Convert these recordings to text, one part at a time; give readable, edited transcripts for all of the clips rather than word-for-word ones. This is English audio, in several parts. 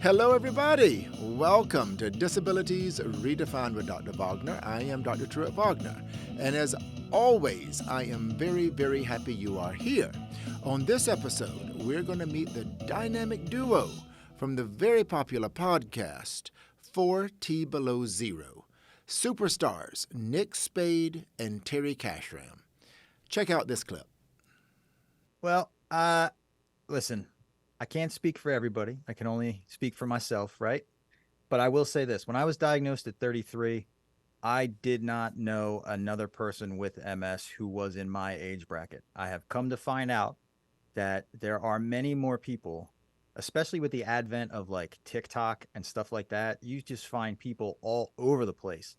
Hello, everybody. Welcome to Disabilities Redefined with Dr. Wagner. I am Dr. Truett Wagner. And as always, I am very, very happy you are here. On this episode, we're going to meet the dynamic duo from the very popular podcast, 4T Below Zero, superstars Nick Spayd and Terry Khashram. Check out this clip. Well, listen, I can't speak for everybody. I can only speak for myself, right? But I will say this. When I was diagnosed at 33, I did not know another person with MS who was in my age bracket. I have come to find out that there are many more people, especially with the advent of like TikTok and stuff like that. You just find people all over the place.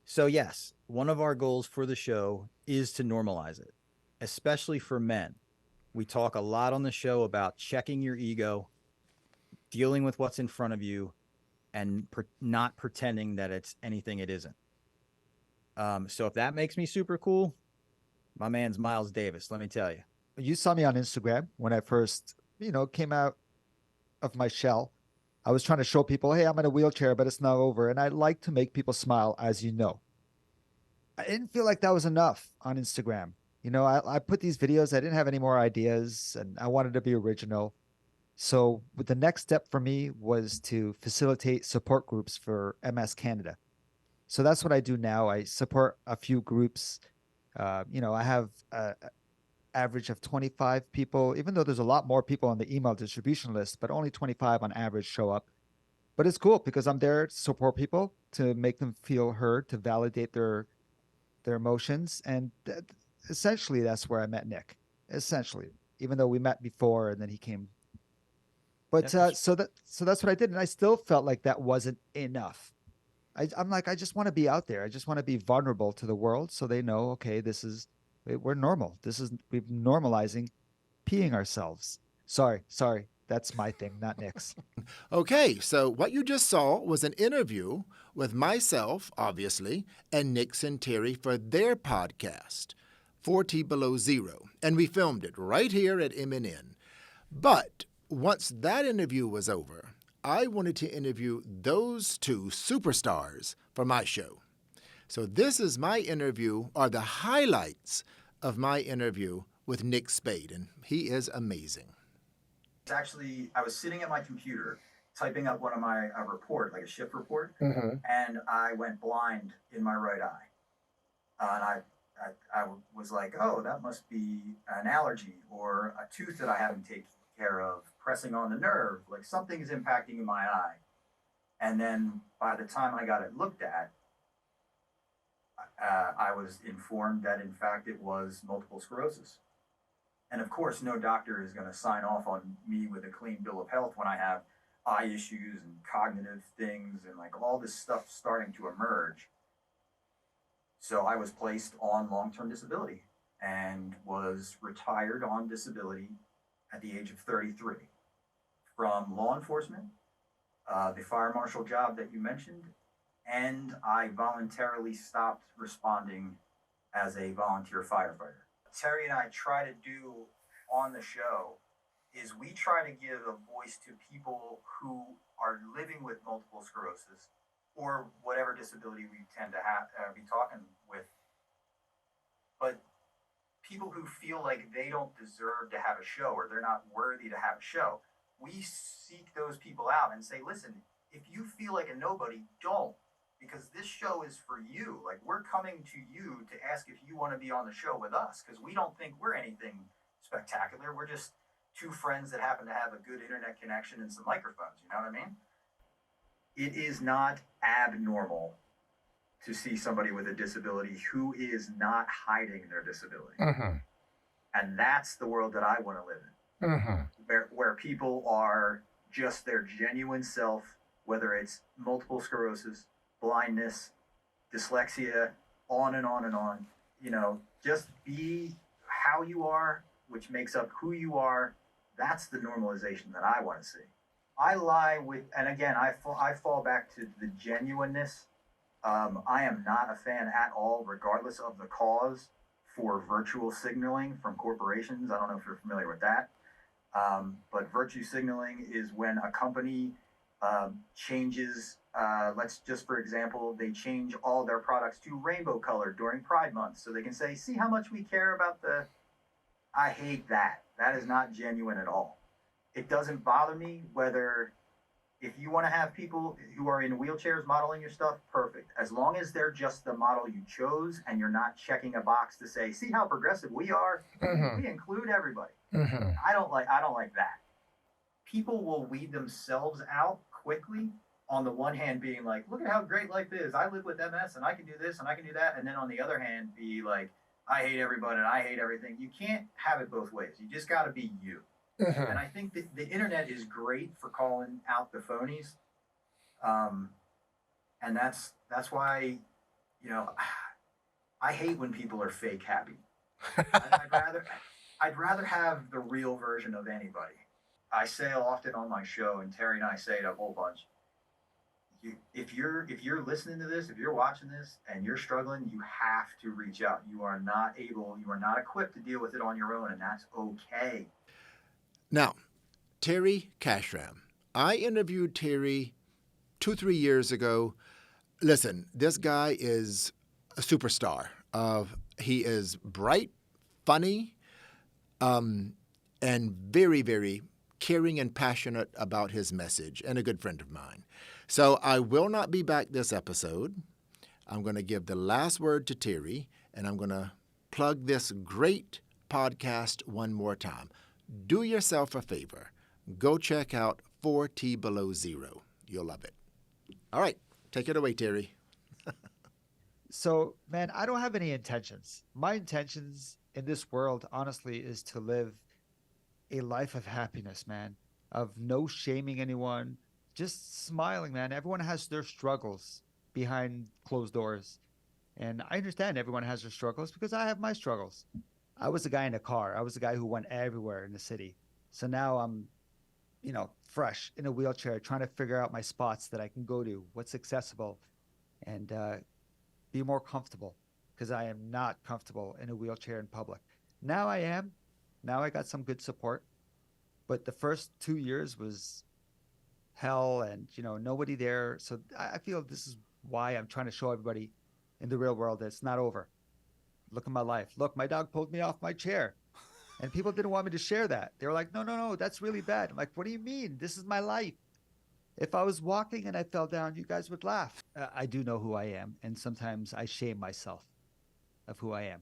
So, yes, one of our goals for the show is to normalize it, especially for men. We talk a lot on the show about checking your ego, dealing with what's in front of you, and not pretending that it's anything it isn't. So if that makes me super cool, my man's Miles Davis, let me tell you. You saw me on Instagram when I first, came out of my shell. I was trying to show people, hey, I'm in a wheelchair, but it's not over. And I like to make people smile, as you know. I didn't feel like that was enough on Instagram. I put these videos, I didn't have any more ideas, and I wanted to be original. So the next step for me was to facilitate support groups for MS Canada. So that's what I do now. I support a few groups. I have an average of 25 people, even though there's a lot more people on the email distribution list, but only 25 on average show up. But it's cool because I'm there to support people, to make them feel heard, to validate their emotions. And essentially, that's where I met Nick. Essentially, even though we met before and then he came. But so that's what I did, and I still felt like that wasn't enough. I'm like, I just want to be out there. I just want to be vulnerable to the world, so they know, okay, we're normal. We're normalizing peeing ourselves. Sorry, that's my thing, not Nick's. Okay, so what you just saw was an interview with myself, obviously, and Nick and Terry for their podcast, 4T Below Zero, and we filmed it right here at MNN. But once that interview was over, I wanted to interview those two superstars for my show. So this is my interview, or the highlights of my interview with Nick Spayd, and he is amazing. Actually, I was sitting at my computer typing up one of my report, like a shift report, and I went blind in my right eye. And I was like, oh, that must be an allergy or a tooth that I haven't taken care of, pressing on the nerve, like something is impacting in my eye. And then by the time I got it looked at, I was informed that in fact it was multiple sclerosis. And of course, no doctor is going to sign off on me with a clean bill of health when I have eye issues and cognitive things and like all this stuff starting to emerge. So I was placed on long-term disability and was retired on disability at the age of 33 from law enforcement, the fire marshal job that you mentioned, and I voluntarily stopped responding as a volunteer firefighter. Terry and I try to do on the show is we try to give a voice to people who are living with multiple sclerosis or whatever disability we tend to be talking with, but people who feel like they don't deserve to have a show or they're not worthy to have a show. We seek those people out and say, listen, if you feel like a nobody, don't. Because this show is for you. Like, we're coming to you to ask if you want to be on the show with us, because we don't think we're anything spectacular. We're just two friends that happen to have a good internet connection and some microphones. You know what I mean? It is not abnormal to see somebody with a disability who is not hiding their disability. And that's the world that I want to live in, where people are just their genuine self, whether it's multiple sclerosis, blindness, dyslexia, on and on and on. Just be how you are, which makes up who you are. That's the normalization that I want to see. I lie with, and again, I fall back to the genuineness. I am not a fan at all, regardless of the cause, for virtual signaling from corporations. I don't know if you're familiar with that. But virtue signaling is when a company changes, let's just, for example, they change all their products to rainbow color during Pride Month. So they can say, see how much we care about the. I hate that. That is not genuine at all. It doesn't bother me whether, if you want to have people who are in wheelchairs modeling your stuff, perfect. As long as they're just the model you chose and you're not checking a box to say, see how progressive we are. We include everybody. I don't like that. People will weed themselves out quickly. On the one hand, being like, look at how great life is. I live with MS and I can do this and I can do that. And then on the other hand, be like, I hate everybody and I hate everything. You can't have it both ways. You just got to be you. And I think that the internet is great for calling out the phonies. And that's why, I hate when people are fake happy. I'd rather have the real version of anybody. I say often on my show, and Terry and I say it a whole bunch. If you're listening to this, if you're watching this and you're struggling, you have to reach out. You are not equipped to deal with it on your own, and that's okay. Now, Terry Khashram. I interviewed Terry 2-3 years ago. Listen, this guy is a superstar. He is bright, funny, and very, very caring and passionate about his message, and a good friend of mine. So I will not be back this episode. I'm going to give the last word to Terry, and I'm going to plug this great podcast one more time. Do yourself a favor. Go check out 4T Below Zero. You'll love it. All right. Take it away, Terry. So, man, I don't have any intentions. My intentions in this world, honestly, is to live a life of happiness, man, of no shaming anyone, just smiling, man. Everyone has their struggles behind closed doors. And I understand everyone has their struggles because I have my struggles. I was the guy in a car. I was the guy who went everywhere in the city. So now I'm, fresh in a wheelchair, trying to figure out my spots that I can go to, what's accessible, and be more comfortable, because I am not comfortable in a wheelchair in public. Now I am. Now I got some good support. But the first 2 years was hell, and, nobody there. So I feel this is why I'm trying to show everybody in the real world that it's not over. Look at my life. Look, my dog pulled me off my chair. And people didn't want me to share that. They were like, no, that's really bad. I'm like, what do you mean? This is my life. If I was walking and I fell down, you guys would laugh. I do know who I am. And sometimes I shame myself of who I am.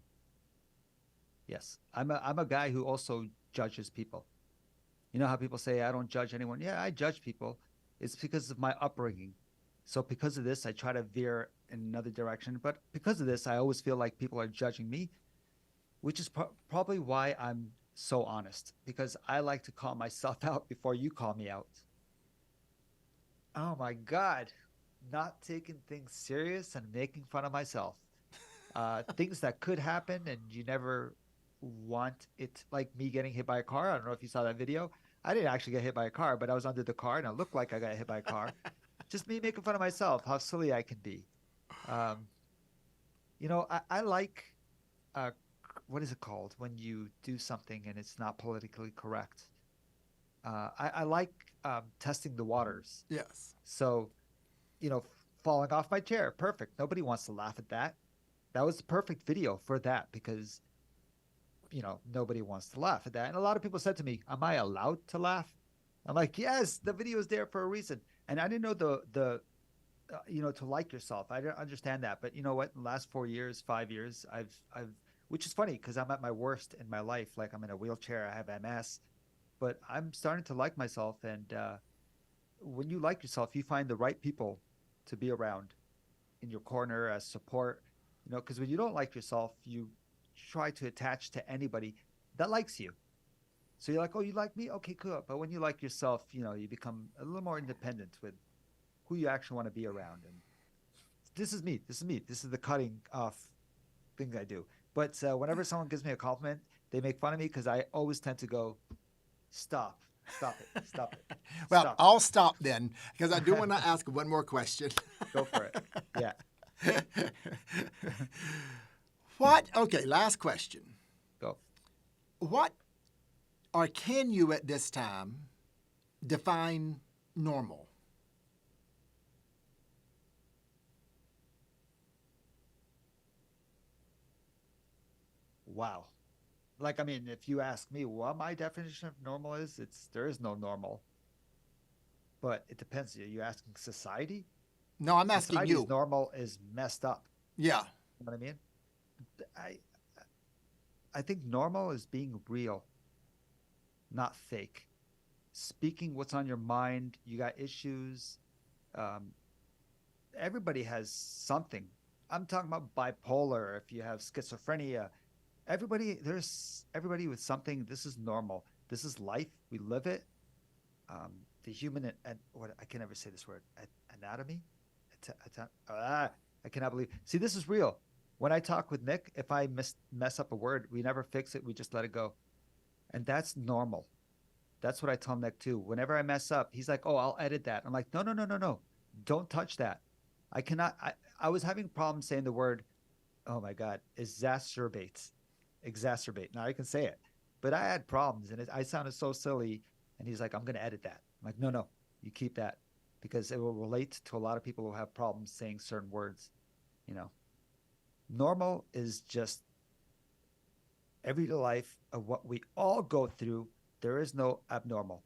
Yes. I'm a guy who also judges people. You know how people say, I don't judge anyone? Yeah, I judge people. It's because of my upbringing. So because of this, I try to veer in another direction. But because of this, I always feel like people are judging me, which is probably why I'm so honest, because I like to call myself out before you call me out. Oh my God, not taking things serious and making fun of myself. Things that could happen and you never want it, like me getting hit by a car. I don't know if you saw that video. I didn't actually get hit by a car, but I was under the car and it looked like I got hit by a car. Just me making fun of myself, how silly I can be. I like, what is it called when you do something and it's not politically correct? I like testing the waters. Yes. So, falling off my chair, perfect. Nobody wants to laugh at that. That was the perfect video for that because, nobody wants to laugh at that. And a lot of people said to me, am I allowed to laugh? I'm like, yes, the video is there for a reason. And I didn't know to like yourself. I don't understand that. But you know what? In the last 4 years, 5 years, I've which is funny because I'm at my worst in my life. Like I'm in a wheelchair, I have MS, but I'm starting to like myself. And when you like yourself, you find the right people to be around in your corner as support, because when you don't like yourself, you try to attach to anybody that likes you. So you're like, oh, you like me? Okay, cool. But when you like yourself, you become a little more independent with who you actually want to be around. And this is me. This is the cutting off thing I do. But whenever someone gives me a compliment, they make fun of me because I always tend to go, stop it. Well, stop I'll stop then because I do want to ask one more question. Go for it. Yeah. Okay, last question. Go. What Or can you at this time define normal? Wow. Like, I mean, if you ask me what my definition of normal is, there is no normal. But it depends. Are you asking society? No, I'm asking Society's you. normal is messed up. Yeah. You know what I mean? I I think normal is being real, not fake. Speaking what's on your mind. You got issues. Um, everybody has something. I'm talking about bipolar. If you have schizophrenia, there's everybody with something. This is normal. This is life. We live it. The human and what I can never say this word anatomy. I cannot believe. See, this is real. When I talk with Nick, if I mess up a word, we never fix it. We just let it go, and that's normal. That's what I tell Nick too. Whenever I mess up, he's like, "Oh, I'll edit that." I'm like, "No, no, no, no, no! Don't touch that. I cannot." I was having problems saying the word. Oh my God, exacerbate. Now I can say it, but I had problems, and I sounded so silly. And he's like, "I'm going to edit that." I'm like, "No, no, you keep that because it will relate to a lot of people who have problems saying certain words." You know, normal is just everyday life of what we all go through. There is no abnormal.